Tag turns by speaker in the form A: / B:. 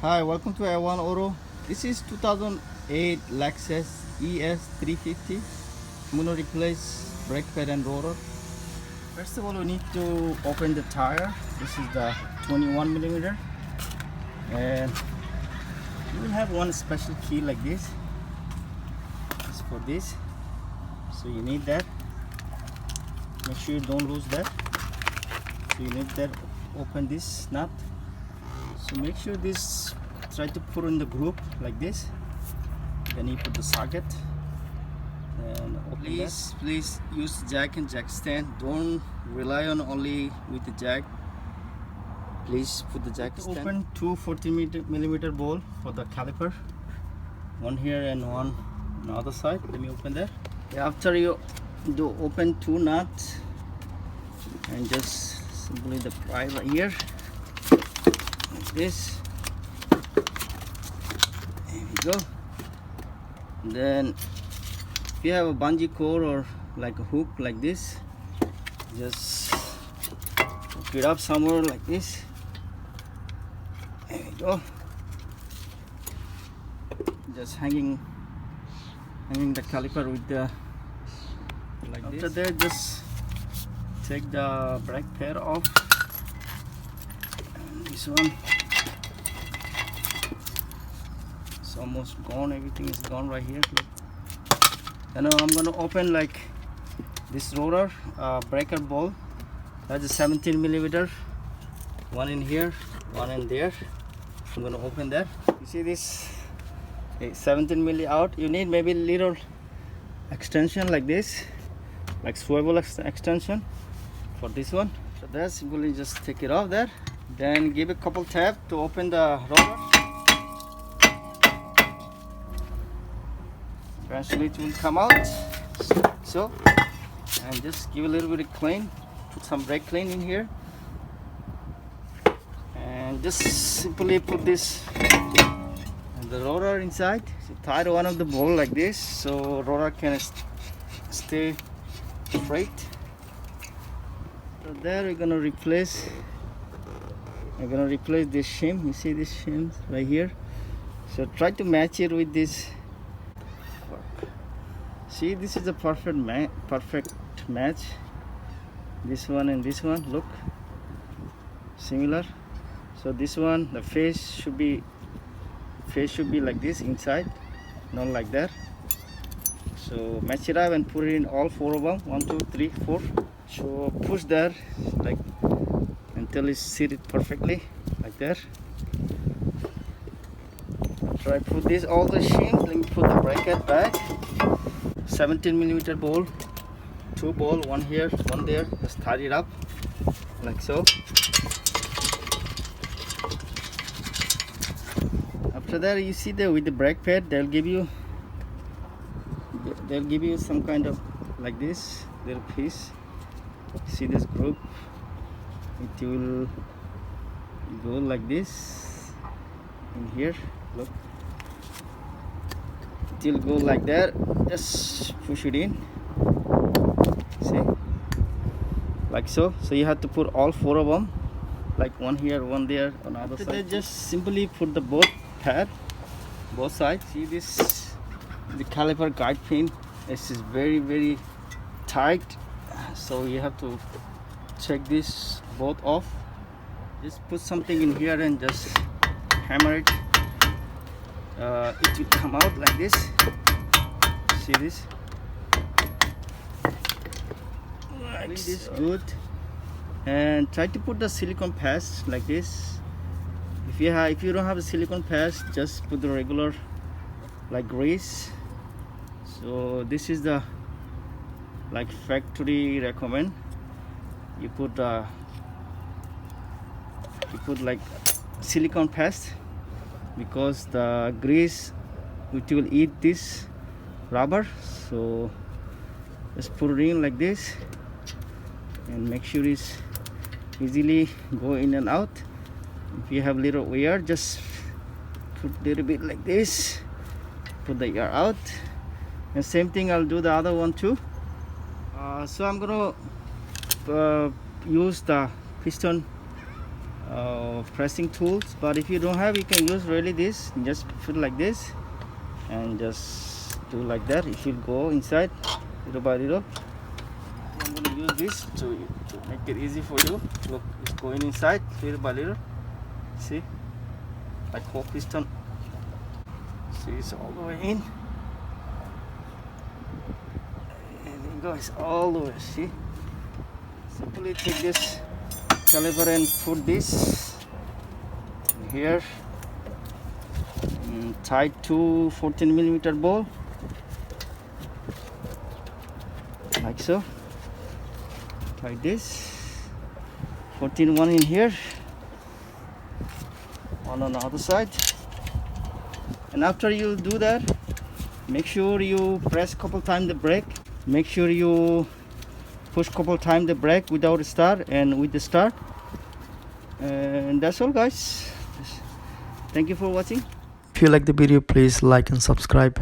A: Hi, welcome to A1 Auto. This is 2008 Lexus ES350. I'm going to replace brake pad and rotor. First of all, we need to open the tire. This is the 21 millimeter, and you will have one special key like this. It's for this, so you need that. Make sure you don't lose that. So you need that. Open this nut. So make sure this, try to put in the group like this. Then you put the socket and open. Please use jack and jack stand. Don't rely on only with the jack. Please put the jack stand. Open two 14 millimeter bowl for the caliper. One here and one on the other side. Let me open that. After you do open two nuts and just simply the pry right here. This, there we go. Then if you have a bungee cord or like a hook like this, just hook it up somewhere like this. There we go. Just hanging the caliper with the like this. After that, just take the brake pad off. And this one, it's almost gone. Everything is gone right here. Look. And now I'm gonna open like this rotor breaker ball. That's a 17 millimeter. One in here, one in there. I'm gonna open that. You see this 17 milli out. You need maybe little extension like this, like swivel extension for this one. So that's simply just take it off there. Then give a couple tap to open the rotor. Eventually it will come out. So, and just give a little bit of clean. Put some brake clean in here. And just simply put this the rotor inside. So tie one of the ball like this so rotor can stay straight. So there we're gonna replace this shim. You see this shim right here. So try to match it with this. See, this is a perfect match. This one and this one, look, similar. So this one, the face should be like this inside, not like that. So match it up and put it in all four of them. 1, 2, 3, 4. So push there like until it's seated perfectly like that. Try put this all the shims. Let me put the bracket back. 17 millimeter ball, 2 ball, one here, one there. Just tie it up like so. After that, you see that with the brake pad, they'll give you some kind of like this little piece. See this group? It will go like this in here. Look, it will go like that. Just push it in. See, like so. So you have to put all 4 of them, like one here, one there, on the other side. They just simply put the both sides. See this, the caliper guide pin. This is very tight, so you have to check this both off. Just put something in here and just hammer it. It will come out like this. See this? Like this, good. And try to put the silicone pads like this. If you don't have a silicone pads, just put the regular like grease. So this is the like factory recommend. You put like silicone paste because the grease which will eat this rubber. So just put it in like this and make sure it's easily go in and out. If you have little wear, just put a little bit like this, put the air out. And same thing, I'll do the other one too. So I'm gonna use the piston pressing tools, but if you don't have, you can use really this. Just put like this and just do like that. It will go inside little by little. I'm going to use this to make it easy for you. Look, it's going inside little by little. See, like whole piston. See, it's all the way in, and it goes all the way. See, simply take this caliper and put this here, tied to 14mm ball, like so. Tie this 14-1 in here, one on the other side. And after you do that, make sure you press couple times the brake. Make sure you push couple times the brake without a start and with the start. And that's all, guys. Thank you for watching.
B: If you like the video, please like and subscribe.